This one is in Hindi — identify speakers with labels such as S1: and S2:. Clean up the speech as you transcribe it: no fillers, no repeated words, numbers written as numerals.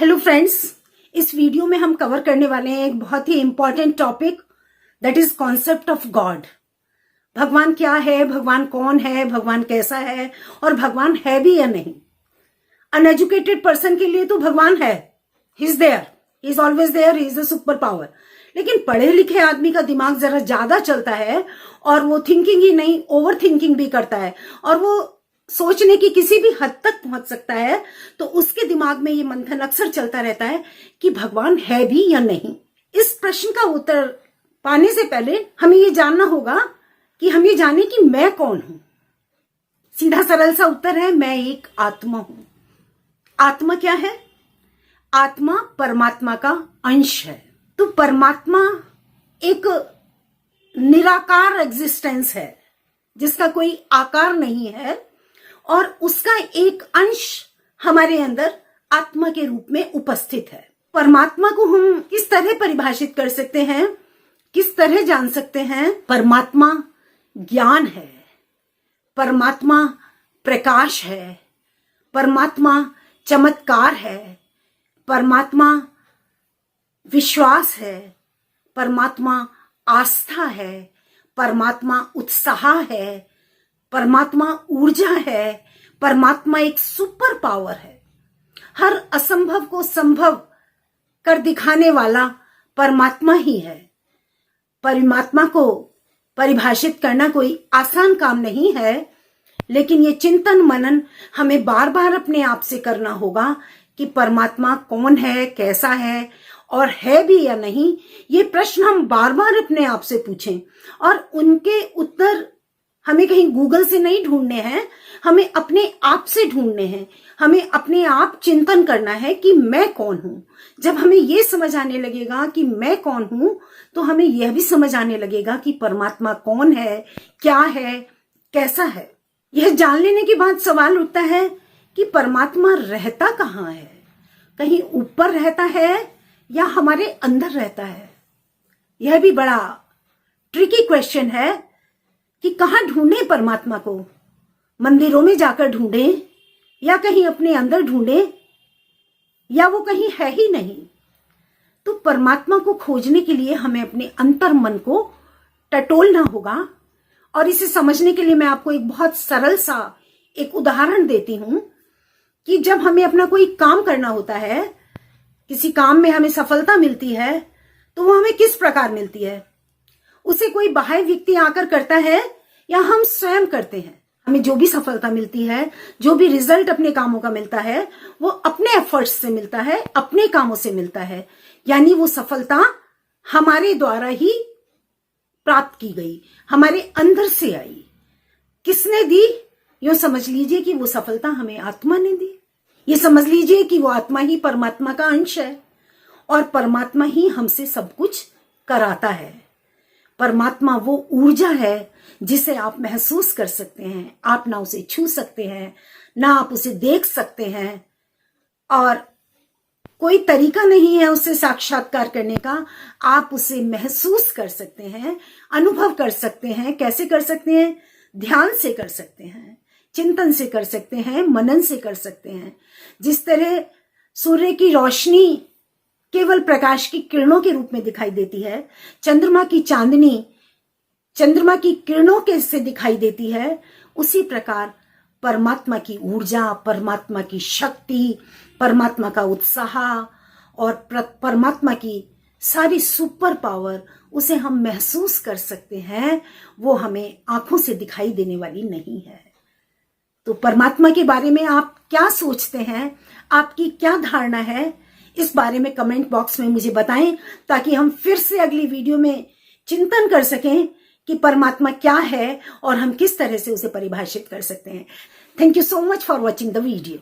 S1: हेलो फ्रेंड्स, इस वीडियो में हम कवर करने वाले हैं एक बहुत ही important topic, that is concept of God. भगवान क्या है, भगवान कौन है, भगवान कैसा है और भगवान है भी या नहीं। अनएजुकेटेड पर्सन के लिए तो भगवान है, he is there, he is always there, he is a super power. लेकिन पढ़े लिखे आदमी का दिमाग जरा ज्यादा चलता है और वो थिंकिंग ही नहीं, ओवर थिंकिंग भी करता है और वो सोचने की किसी भी हद तक पहुंच सकता है। तो उसके दिमाग में ये मंथन अक्सर चलता रहता है कि भगवान है भी या नहीं। इस प्रश्न का उत्तर पाने से पहले हमें ये जानना होगा कि हम ये जाने कि मैं कौन हूं। सीधा सरल सा उत्तर है, मैं एक आत्मा हूं। आत्मा क्या है? आत्मा परमात्मा का अंश है। तो परमात्मा एक निराकार एग्जिस्टेंस है जिसका कोई आकार नहीं है और उसका एक अंश हमारे अंदर आत्मा के रूप में उपस्थित है। परमात्मा को हम किस तरह परिभाषित कर सकते हैं, किस तरह जान सकते हैं? परमात्मा ज्ञान है, परमात्मा प्रकाश है, परमात्मा चमत्कार है, परमात्मा विश्वास है, परमात्मा आस्था है, परमात्मा उत्साह है, परमात्मा ऊर्जा है, परमात्मा एक सुपर पावर है। हर असंभव को संभव कर दिखाने वाला परमात्मा ही है। परमात्मा को परिभाषित करना कोई आसान काम नहीं है, लेकिन ये चिंतन मनन हमें बार बार अपने आप से करना होगा कि परमात्मा कौन है, कैसा है और है भी या नहीं। ये प्रश्न हम बार बार अपने आप से पूछें और उनके उत्तर हमें कहीं गूगल से नहीं ढूंढने हैं, हमें अपने आप से ढूंढने हैं। हमें अपने आप चिंतन करना है कि मैं कौन हूं। जब हमें यह समझ आने लगेगा कि मैं कौन हूं, तो हमें यह भी समझ आने लगेगा कि परमात्मा कौन है, क्या है, कैसा है। यह जान लेने के बाद सवाल उठता है कि परमात्मा रहता कहाँ है? कहीं ऊपर रहता है या हमारे अंदर रहता है? यह भी बड़ा ट्रिकी क्वेश्चन है कि कहाँ ढूंढे परमात्मा को। मंदिरों में जाकर ढूंढे या कहीं अपने अंदर ढूंढे या वो कहीं है ही नहीं। तो परमात्मा को खोजने के लिए हमें अपने अंतर मन को टटोलना होगा और इसे समझने के लिए मैं आपको एक बहुत सरल सा एक उदाहरण देती हूं कि जब हमें अपना कोई काम करना होता है, किसी काम में हमें सफलता मिलती है, तो वो हमें किस प्रकार मिलती है? उसे कोई बाह्य व्यक्ति आकर करता है या हम स्वयं करते हैं? हमें जो भी सफलता मिलती है, जो भी रिजल्ट अपने कामों का मिलता है, वो अपने एफर्ट्स से मिलता है, अपने कामों से मिलता है। यानी वो सफलता हमारे द्वारा ही प्राप्त की गई, हमारे अंदर से आई। किसने दी? यूं समझ लीजिए कि वो सफलता हमें आत्मा ने दी। ये समझ लीजिए कि वो आत्मा ही परमात्मा का अंश है और परमात्मा ही हमसे सब कुछ कराता है। परमात्मा वो ऊर्जा है जिसे आप महसूस कर सकते हैं। आप ना उसे छू सकते हैं, ना आप उसे देख सकते हैं और कोई तरीका नहीं है उसे साक्षात्कार करने का। आप उसे महसूस कर सकते हैं, अनुभव कर सकते हैं। कैसे कर सकते हैं? ध्यान से कर सकते हैं, चिंतन से कर सकते हैं, मनन से कर सकते हैं। जिस तरह सूर्य की रोशनी केवल प्रकाश की किरणों के रूप में दिखाई देती है, चंद्रमा की चांदनी चंद्रमा की किरणों के से दिखाई देती है, उसी प्रकार परमात्मा की ऊर्जा, परमात्मा की शक्ति, परमात्मा का उत्साह और परमात्मा की सारी सुपर पावर, उसे हम महसूस कर सकते हैं। वो हमें आंखों से दिखाई देने वाली नहीं है। तो परमात्मा के बारे में आप क्या सोचते हैं? आपकी क्या धारणा है? इस बारे में कमेंट बॉक्स में मुझे बताएं ताकि हम फिर से अगली वीडियो में चिंतन कर सकें कि परमात्मा क्या है और हम किस तरह से उसे परिभाषित कर सकते हैं। Thank you so much for watching the video.